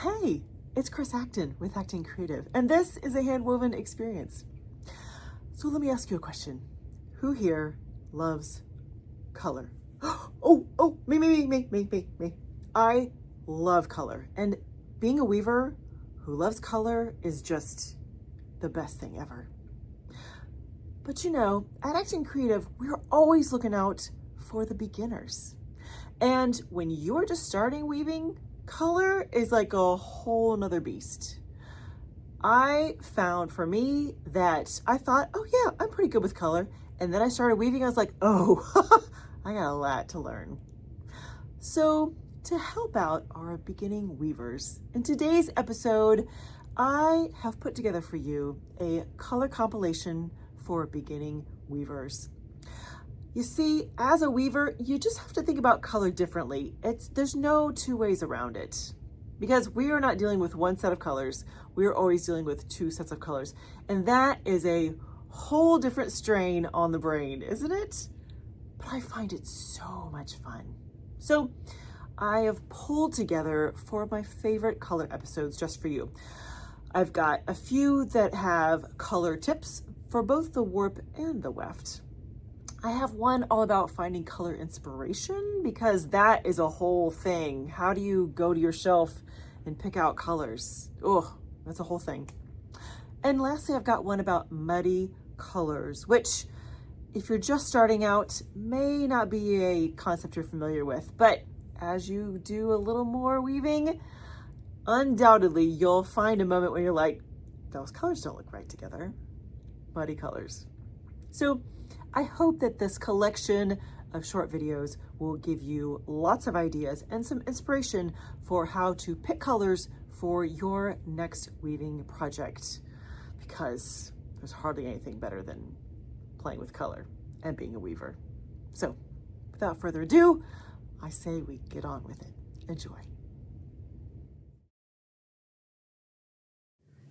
Hey, it's Chris Acton with Acton Creative, and this is A Handwoven Experience. So let me ask you a question. Who here loves color? Me. I love color, and being a weaver who loves color is just the best thing ever. But you know, at Acton Creative, we're always looking out for the beginners. And when you're just starting weaving, color is like a whole nother beast. I found for me that I thought, oh yeah, I'm pretty good with color. And then I started weaving, I was like, oh, I got a lot to learn. So to help out our beginning weavers, in today's episode, I have put together for you a color compilation for beginning weavers. You see, as a weaver, you just have to think about color differently. There's no two ways around it, because we are not dealing with one set of colors. We are always dealing with two sets of colors. And that is a whole different strain on the brain, isn't it? But I find it so much fun. So I have pulled together 4 of my favorite color episodes just for you. I've got a few that have color tips for both the warp and the weft. I have one all about finding color inspiration, because that is a whole thing. How do you go to your shelf and pick out colors? Oh, that's a whole thing. And lastly, I've got one about muddy colors, which if you're just starting out, may not be a concept you're familiar with, but as you do a little more weaving, undoubtedly you'll find a moment when you're like, those colors don't look right together. Muddy colors. So I hope that this collection of short videos will give you lots of ideas and some inspiration for how to pick colors for your next weaving project, because there's hardly anything better than playing with color and being a weaver. So without further ado, I say we get on with it. Enjoy.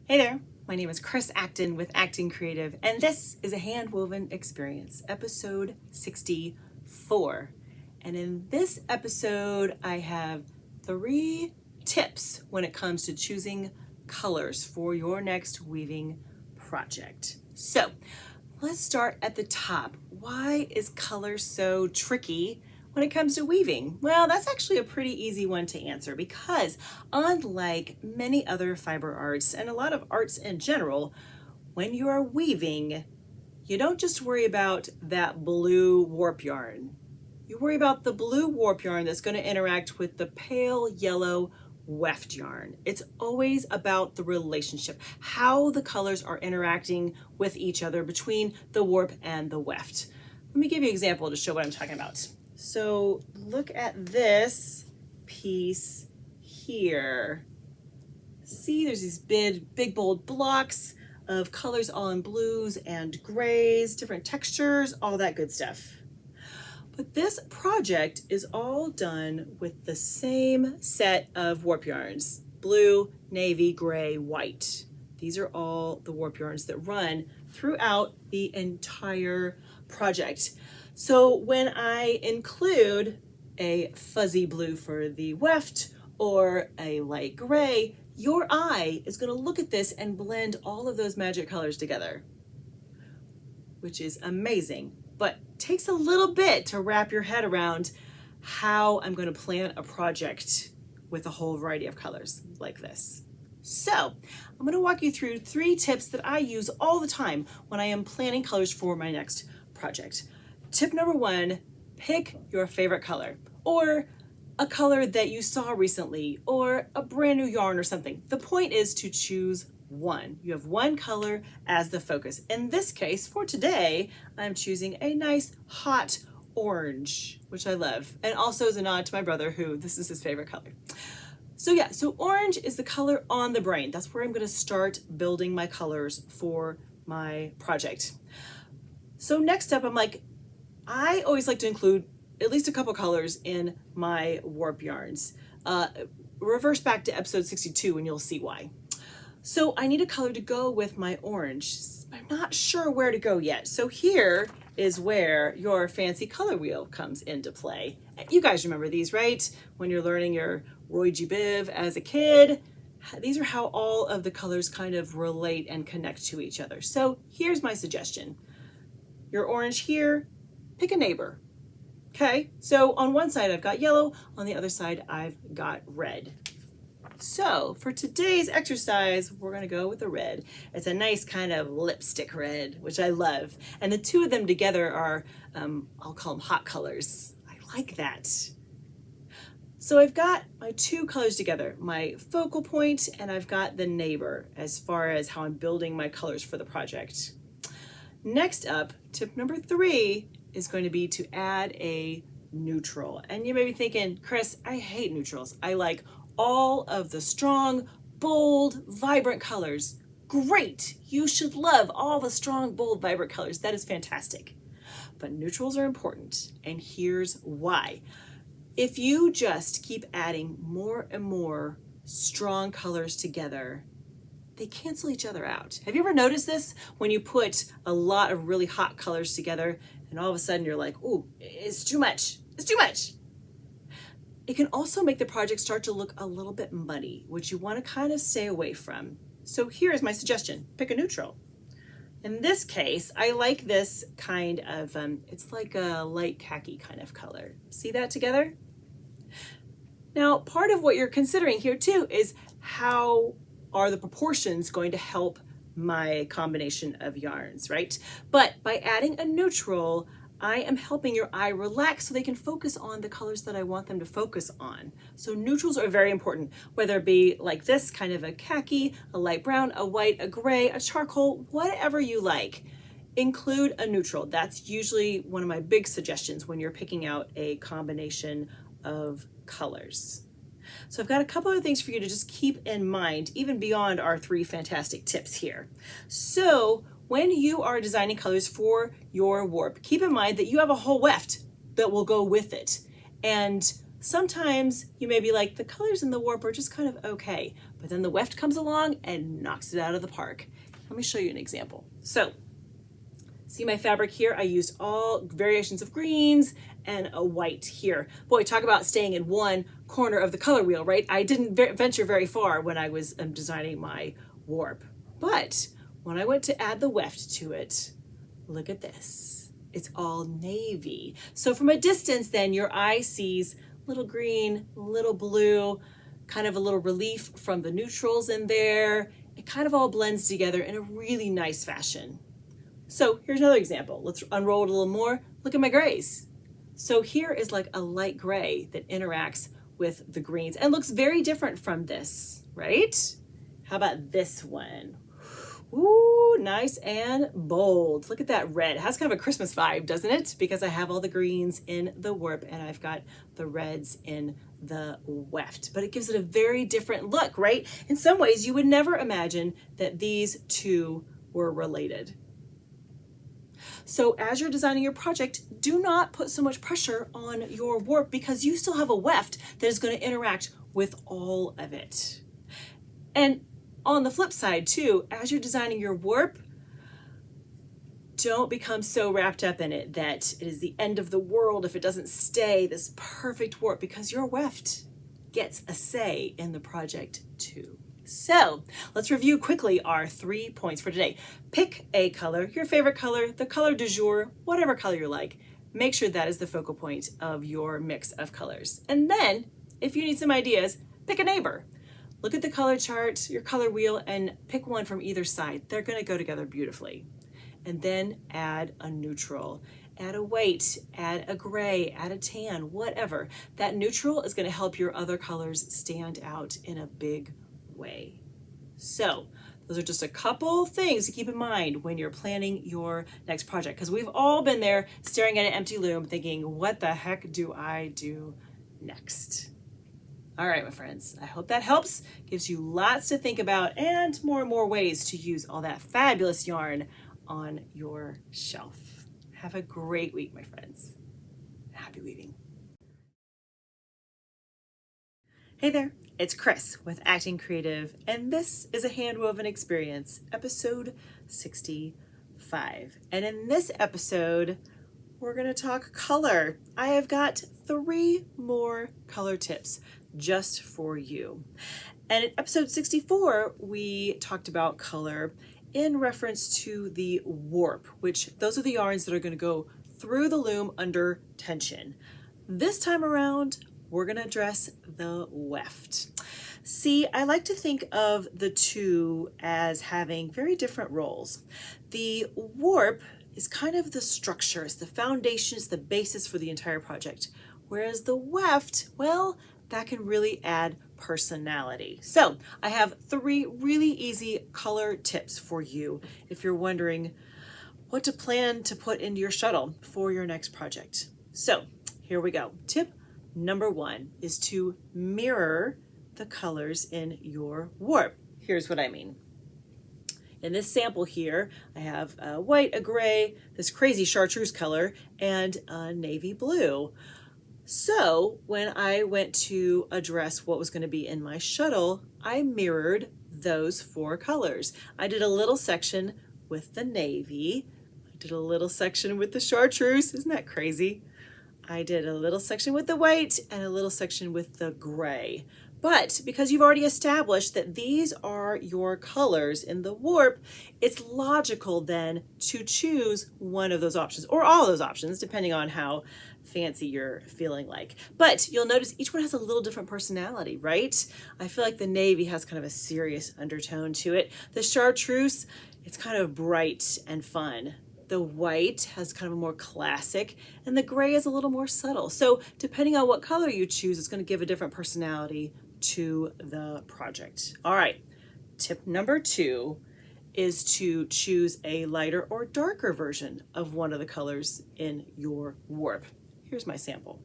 Hey there. My name is Chris Acton with Acton Creative, and this is A Handwoven Experience, episode 64. And in this episode, I have 3 tips when it comes to choosing colors for your next weaving project. So let's start at the top. Why is color so tricky when it comes to weaving? Well, that's actually a pretty easy one to answer, because unlike many other fiber arts and a lot of arts in general, when you are weaving, you don't just worry about that blue warp yarn. You worry about the blue warp yarn that's going to interact with the pale yellow weft yarn. It's always about the relationship, how the colors are interacting with each other between the warp and the weft. Let me give you an example to show what I'm talking about. So look at this piece here. See, there's these big bold blocks of colors all in blues and grays, different textures, all that good stuff. But this project is all done with the same set of warp yarns: blue, navy, gray, white. These are all the warp yarns that run throughout the entire project. So when I include a fuzzy blue for the weft or a light gray, your eye is going to look at this and blend all of those magic colors together, which is amazing, but takes a little bit to wrap your head around how I'm going to plan a project with a whole variety of colors like this. So I'm going to walk you through 3 tips that I use all the time when I am planning colors for my next project. Tip number 1, pick your favorite color, or a color that you saw recently, or a brand new yarn or something. The point is to choose one. You have one color as the focus. In this case, for today, I'm choosing a nice hot orange, which I love, and also as a nod to my brother, who this is his favorite color. So yeah, so orange is the color on the brain. That's where I'm going to start building my colors for my project. So next up, I always like to include at least a couple colors in my warp yarns. Reverse back to episode 62 and you'll see why. So I need a color to go with my orange. I'm not sure where to go yet. So here is where your fancy color wheel comes into play. You guys remember these, right? When you're learning your Roy G. Biv as a kid, these are how all of the colors kind of relate and connect to each other. So here's my suggestion. Your orange here, pick a neighbor. Okay, so on one side I've got yellow, on the other side I've got red. So for today's exercise, we're gonna go with the red. It's a nice kind of lipstick red, which I love. And the two of them together are, I'll call them hot colors. I like that. So I've got my two colors together, my focal point, and I've got the neighbor as far as how I'm building my colors for the project. Next up, tip number 3 is going to be to add a neutral. And you may be thinking, Chris, I hate neutrals. I like all of the strong, bold, vibrant colors. Great, you should love all the strong, bold, vibrant colors. That is fantastic. But neutrals are important, and here's why. If you just keep adding more and more strong colors together, they cancel each other out. Have you ever noticed this? When you put a lot of really hot colors together and all of a sudden you're like, ooh, it's too much, it's too much. It can also make the project start to look a little bit muddy, which you want to kind of stay away from. So here's my suggestion, pick a neutral. In this case, I like this kind of, it's like a light khaki kind of color. See that together? Now, part of what you're considering here too is how are the proportions going to help my combination of yarns, right? But by adding a neutral, I am helping your eye relax so they can focus on the colors that I want them to focus on. So neutrals are very important, whether it be like this, kind of a khaki, a light brown, a white, a gray, a charcoal, whatever you like. Include a neutral. That's usually one of my big suggestions when you're picking out a combination of colors. So I've got a couple of things for you to just keep in mind, even beyond our 3 fantastic tips here. So when you are designing colors for your warp, keep in mind that you have a whole weft that will go with it. And sometimes you may be like, the colors in the warp are just kind of okay, but then the weft comes along and knocks it out of the park. Let me show you an example. So see my fabric here? I used all variations of greens and a white here. Boy, talk about staying in one corner of the color wheel, right? I didn't venture very far when I was designing my warp. But when I went to add the weft to it, look at this. It's all navy. So from a distance then, your eye sees little green, little blue, kind of a little relief from the neutrals in there. It kind of all blends together in a really nice fashion. So here's another example. Let's unroll it a little more. Look at my grays. So here is like a light gray that interacts with the greens and looks very different from this, right? How about this one? Ooh, nice and bold. Look at that red. It has kind of a Christmas vibe, doesn't it? Because I have all the greens in the warp and I've got the reds in the weft. But it gives it a very different look, right? In some ways, you would never imagine that these two were related. So as you're designing your project, do not put so much pressure on your warp because you still have a weft that is going to interact with all of it. And on the flip side too, as you're designing your warp, don't become so wrapped up in it that it is the end of the world if it doesn't stay this perfect warp, because your weft gets a say in the project too. So let's review quickly our 3 points for today. Pick a color, your favorite color, the color du jour, whatever color you like. Make sure that is the focal point of your mix of colors. And then, if you need some ideas, pick a neighbor. Look at the color chart, your color wheel, and pick one from either side. They're gonna go together beautifully. And then add a neutral. Add a white, add a gray, add a tan, whatever. That neutral is gonna help your other colors stand out in a big way. So those are just a couple things to keep in mind when you're planning your next project, because we've all been there staring at an empty loom thinking, what the heck do I do next? All right, my friends, I hope that helps, gives you lots to think about and more ways to use all that fabulous yarn on your shelf. Have a great week, my friends. Happy weaving. Hey there, it's Chris with Acton Creative, and this is A Handwoven Experience, episode 65. And in this episode, we're going to talk color. I have got 3 more color tips just for you. And in episode 64, we talked about color in reference to the warp, which those are the yarns that are going to go through the loom under tension. This time around, we're going to address the weft. See, I like to think of the two as having very different roles. The warp is kind of the structure, it's the foundation, it's the basis for the entire project. Whereas the weft, well, that can really add personality. So I have 3 really easy color tips for you if you're wondering what to plan to put into your shuttle for your next project. So here we go. Tip number 1 is to mirror the colors in your warp. Here's what I mean. In this sample here, I have a white, a gray, this crazy chartreuse color, and a navy blue. So when I went to address what was going to be in my shuttle, I mirrored those 4 colors. I did a little section with the navy. I did a little section with the chartreuse. Isn't that crazy? I did a little section with the white and a little section with the gray. But because you've already established that these are your colors in the warp, it's logical then to choose one of those options, or all of those options, depending on how fancy you're feeling like. But you'll notice each one has a little different personality, right? I feel like the navy has kind of a serious undertone to it. The chartreuse, it's kind of bright and fun. The white has kind of a more classic, and the gray is a little more subtle. So depending on what color you choose, it's going to give a different personality to the project. All right, tip number 2 is to choose a lighter or darker version of one of the colors in your warp. Here's my sample.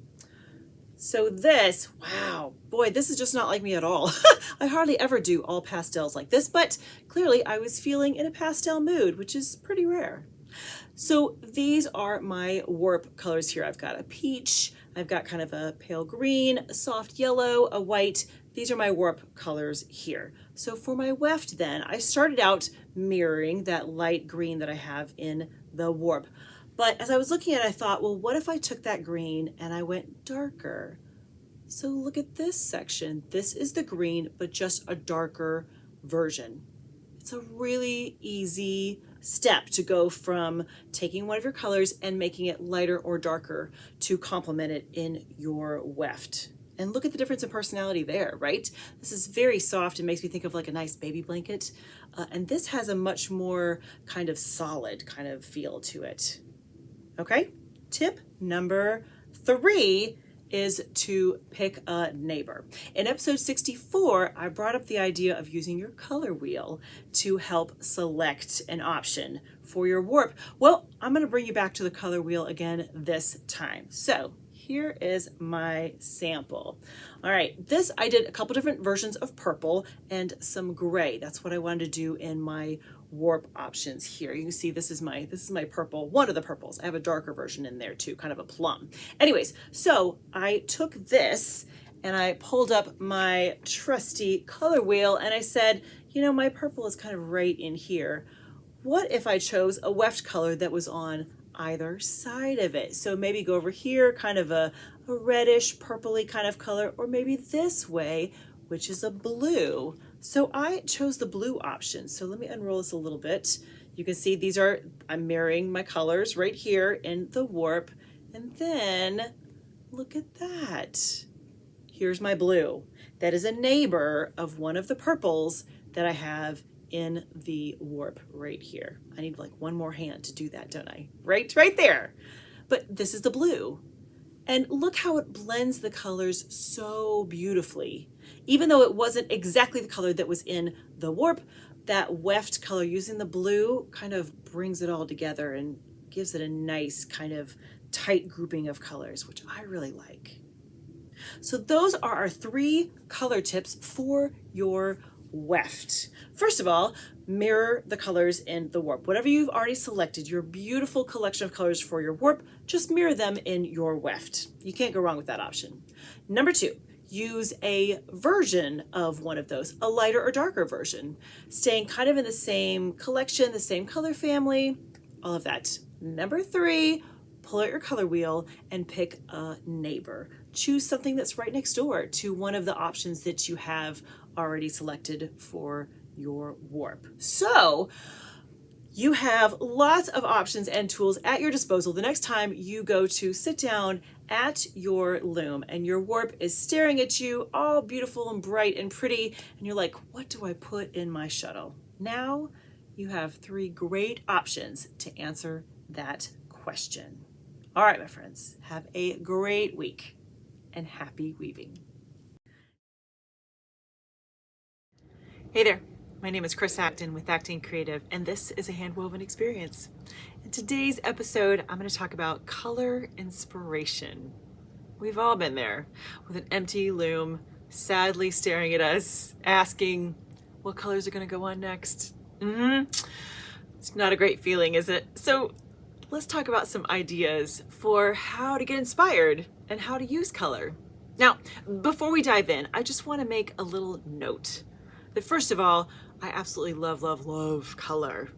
So this, wow, boy, this is just not like me at all. I hardly ever do all pastels like this, but clearly I was feeling in a pastel mood, which is pretty rare. So these are my warp colors here. I've got a peach, I've got kind of a pale green, a soft yellow, a white. These are my warp colors here. So for my weft then, I started out mirroring that light green that I have in the warp. But as I was looking at it, I thought, well, what if I took that green and I went darker? So look at this section. This is the green, but just a darker version. It's a really easy step to go from taking one of your colors and making it lighter or darker to complement it in your weft. And look at the difference in personality there, right? This is very soft. It makes me think of like a nice baby blanket. And this has a much more kind of solid kind of feel to it. Okay, tip number 3 is to pick a neighbor. In episode 64, I brought up the idea of using your color wheel to help select an option for your warp. Well, I'm going to bring you back to the color wheel again this time. So here is my sample. All right, this I did a couple different versions of purple and some gray. That's what I wanted to do in my warp options here. You can see this is my purple, one of the purples. I have a darker version in there too, kind of a plum. Anyways, so I took this and I pulled up my trusty color wheel and I said, you know, my purple is kind of right in here. What if I chose a weft color that was on either side of it? So maybe go over here, kind of a reddish purpley kind of color, or maybe this way, which is a blue. So I chose the blue option. So let me unroll this a little bit. You can see these are, I'm mirroring my colors right here in the warp. And then look at that. Here's my blue. That is a neighbor of one of the purples that I have in the warp right here. I need like one more hand to do that, don't I? Right there. But this is the blue. And look how it blends the colors so beautifully. Even though it wasn't exactly the color that was in the warp, that weft color using the blue kind of brings it all together and gives it a nice kind of tight grouping of colors, which I really like. So those are our 3 color tips for your weft. First of all, mirror the colors in the warp. Whatever you've already selected, your beautiful collection of colors for your warp, just mirror them in your weft. You can't go wrong with that option. Number 2, use a version of one of those, a lighter or darker version, staying kind of in the same collection, the same color family, all of that. Number 3, pull out your color wheel and pick a neighbor. Choose something that's right next door to one of the options that you have already selected for your warp. So you have lots of options and tools at your disposal the next time you go to sit down at your loom and your warp is staring at you all beautiful and bright and pretty, and you're like, what do I put in my shuttle? Now you have 3 great options to answer that question. All right, my friends, have a great week and happy weaving. Hey there, my name is Chris Acton with Acton Creative, and this is A Handwoven Experience. In today's episode, I'm going to talk about color inspiration. We've all been there with an empty loom, sadly staring at us, asking what colors are going to go on next. It's not a great feeling, is it? So let's talk about some ideas for how to get inspired and how to use color. Now, before we dive in, I just want to make a little note that first of all, I absolutely love color.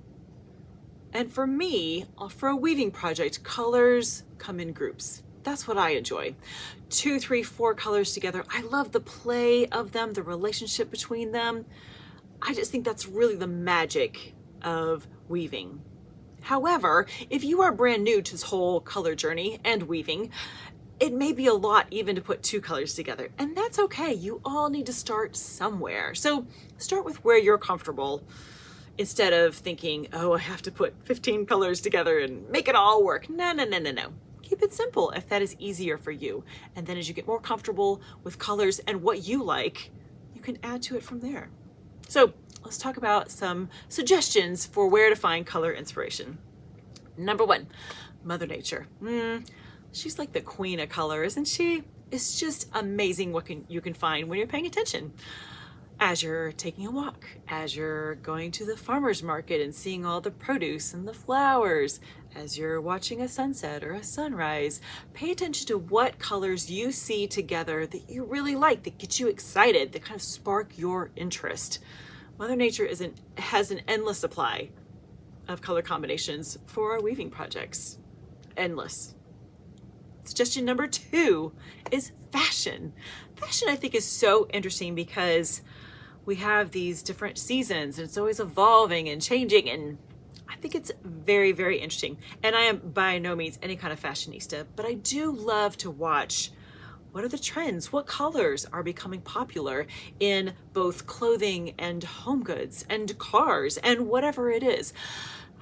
And for me, for a weaving project, colors come in groups. That's what I enjoy. 2, 3, 4 colors together. I love the play of them, the relationship between them. I just think that's really the magic of weaving. However, if you are brand new to this whole color journey and weaving, it may be a lot even to put 2 colors together, and that's okay. You all need to start somewhere. So start with where you're comfortable instead of thinking, oh, I have to put 15 colors together and make it all work. No. Keep it simple if that is easier for you. And then as you get more comfortable with colors and what you like, you can add to it from there. So let's talk about some suggestions for where to find color inspiration. Number 1, Mother Nature. She's like the queen of color, isn't she? It's just amazing what you can find when you're paying attention. As you're taking a walk, as you're going to the farmer's market and seeing all the produce and the flowers, as you're watching a sunset or a sunrise, pay attention to what colors you see together that you really like, that get you excited, that kind of spark your interest. Mother Nature has an endless supply of color combinations for our weaving projects. Endless. Suggestion number 2 is fashion. Fashion, I think, is so interesting because we have these different seasons and it's always evolving and changing, and I think it's very, very interesting. And I am by no means any kind of fashionista, but I do love to watch what are the trends, what colors are becoming popular in both clothing and home goods and cars and whatever it is.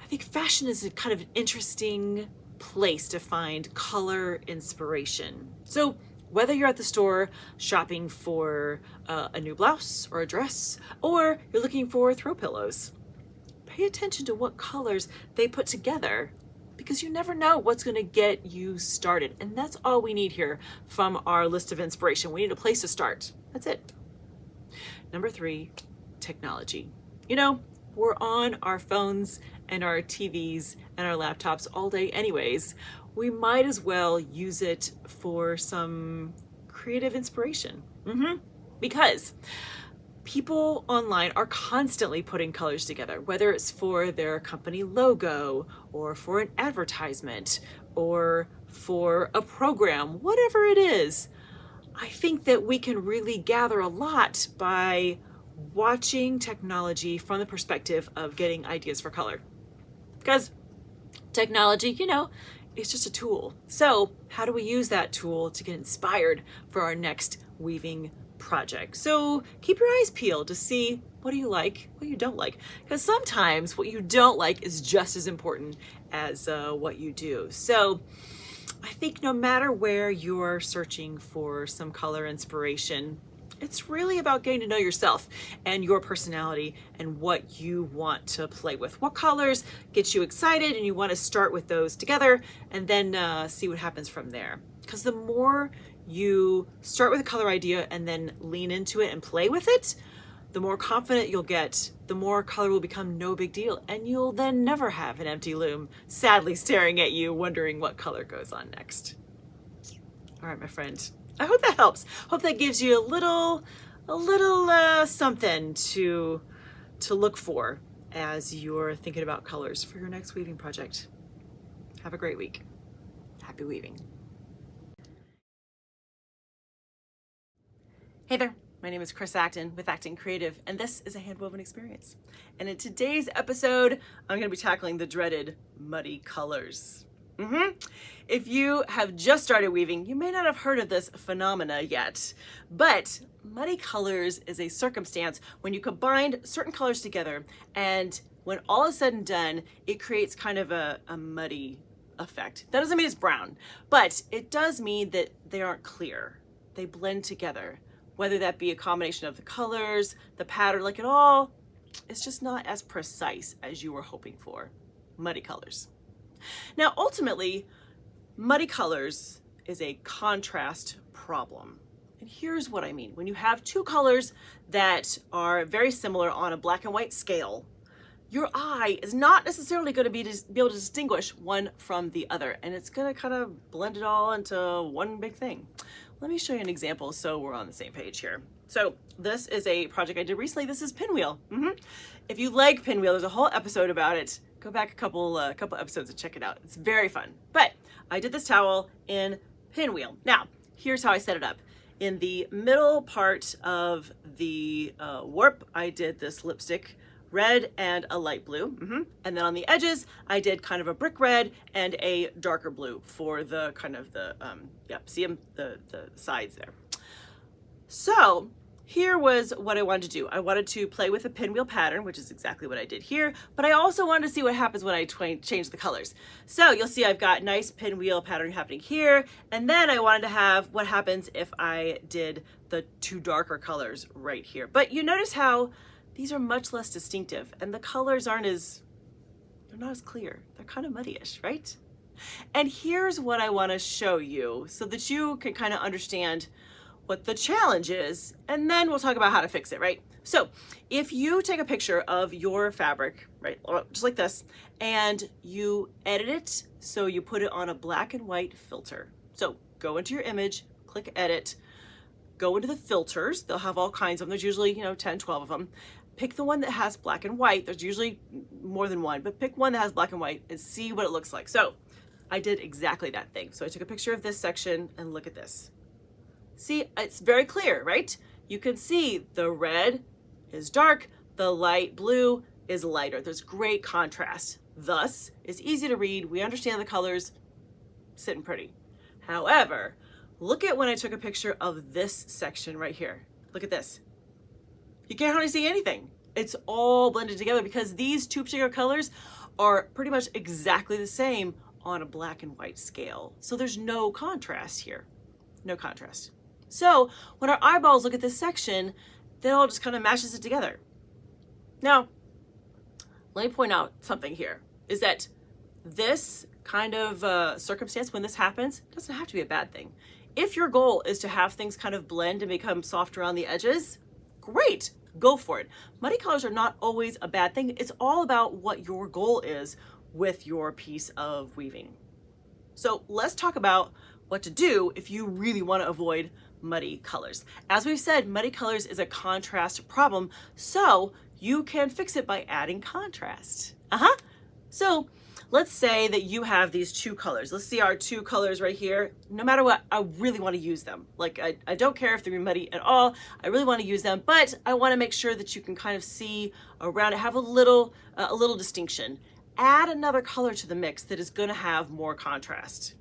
I think fashion is a kind of interesting place to find color inspiration. So whether you're at the store shopping for a new blouse or a dress, or you're looking for throw pillows, pay attention to what colors they put together, because you never know what's going to get you started. And that's all we need here from our list of inspiration. We need a place to start. That's it. Number 3, technology. You know, we're on our phones and our TVs and our laptops all day anyways. We might as well use it for some creative inspiration. Because people online are constantly putting colors together, whether it's for their company logo or for an advertisement or for a program, whatever it is. I think that we can really gather a lot by watching technology from the perspective of getting ideas for color. Because technology, you know, it's just a tool. So how do we use that tool to get inspired for our next weaving project? So keep your eyes peeled to see what do you like, what you don't like. Because sometimes what you don't like is just as important as what you do. So I think no matter where you're searching for some color inspiration, it's really about getting to know yourself and your personality and what you want to play with. What colors get you excited, and you want to start with those together and then see what happens from there. Because the more you start with a color idea and then lean into it and play with it, the more confident you'll get, the more color will become no big deal, and you'll then never have an empty loom sadly staring at you wondering what color goes on next. All right, my friend. I hope that helps. Hope that gives you a little something to look for as you're thinking about colors for your next weaving project. Have a great week. happy weaving. Hey there, my name is Chris Acton with Acton Creative, and this is A Handwoven Experience. And in today's episode, I'm going to be tackling the dreaded muddy colors. If you have just started weaving, you may not have heard of this phenomena yet, but muddy colors is a circumstance when you combine certain colors together, and when all is said and done, it creates kind of a muddy effect. That doesn't mean it's brown, but it does mean that they aren't clear. They blend together, whether that be a combination of the colors, the pattern, like it all, it's just not as precise as you were hoping for. Muddy colors. Now, ultimately, muddy colors is a contrast problem. And here's what I mean. When you have two colors that are very similar on a black and white scale, your eye is not necessarily going to be able to distinguish one from the other. And it's going to kind of blend it all into one big thing. Let me show you an example so we're on the same page here. So this is a project I did recently. This is Pinwheel. If you like Pinwheel, there's a whole episode about it. Go back a couple episodes and check it out. It's very fun. But I did this towel in Pinwheel. Now, here's how I set it up. In the middle part of the warp, I did this lipstick red and a light blue. And then on the edges, I did kind of a brick red and a darker blue for the kind of the, see them, the sides there. So here was what I wanted to do. I wanted to play with a pinwheel pattern, which is exactly what I did here, but I also wanted to see what happens when I change the colors. So you'll see I've got nice pinwheel pattern happening here, and then I wanted to have what happens if I did the two darker colors right here. But you notice how these are much less distinctive, and the colors they're not as clear. They're kind of muddy-ish, right? And here's what I want to show you so that you can kind of understand what the challenge is, and then we'll talk about how to fix it, right? So if you take a picture of your fabric, right, just like this, and you edit it, so you put it on a black and white filter. So go into your image, click edit, go into the filters. They'll have all kinds of them. There's usually, 10, 12 of them. Pick the one that has black and white. There's usually more than one, but pick one that has black and white and see what it looks like. So I did exactly that thing. So I took a picture of this section and look at this. See, it's very clear, right? You can see the red is dark, the light blue is lighter. There's great contrast. Thus, it's easy to read. We understand the colors, sitting pretty. However, look at when I took a picture of this section right here. Look at this. You can't hardly see anything. It's all blended together because these two particular colors are pretty much exactly the same on a black and white scale. So there's no contrast here, no contrast. So when our eyeballs look at this section, that all just kind of mashes it together. Now, let me point out something here, is that this kind of circumstance, when this happens, doesn't have to be a bad thing. If your goal is to have things kind of blend and become soft around the edges, great, go for it. Muddy colors are not always a bad thing. It's all about what your goal is with your piece of weaving. So let's talk about what to do if you really want to avoid muddy colors. As we've said, muddy colors is a contrast problem, so you can fix it by adding contrast. So let's say that you have these two colors. Let's see our two colors right here. No matter what, I really want to use them. Like I don't care if they're muddy at all. I really want to use them, but I want to make sure that you can kind of see around it, have a little distinction. Add another color to the mix that is going to have more contrast.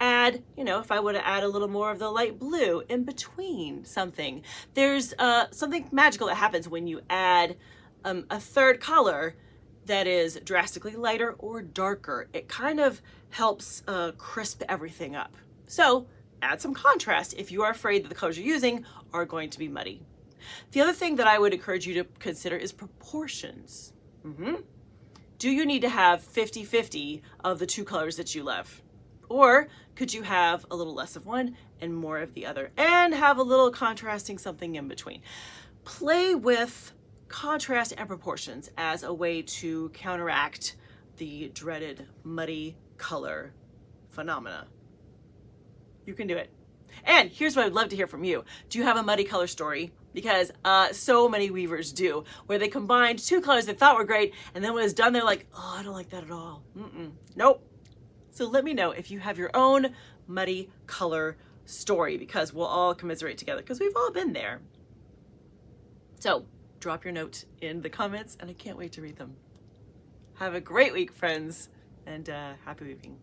Add, if I were to add a little more of the light blue in between something. There's something magical that happens when you add a third color that is drastically lighter or darker. It kind of helps crisp everything up. So add some contrast if you are afraid that the colors you're using are going to be muddy. The other thing that I would encourage you to consider is proportions. Do you need to have 50-50 of the two colors that you love? Or could you have a little less of one and more of the other and have a little contrasting something in between? Play with contrast and proportions as a way to counteract the dreaded muddy color phenomena. You can do it. And here's what I'd love to hear from you. Do you have a muddy color story? Because so many weavers do, where they combined two colors they thought were great, and then when it's done, they're like, oh, I don't like that at all. Nope. So let me know if you have your own muddy color story, because we'll all commiserate together, because we've all been there. So drop your note in the comments, and I can't wait to read them. Have a great week, friends, and happy weaving.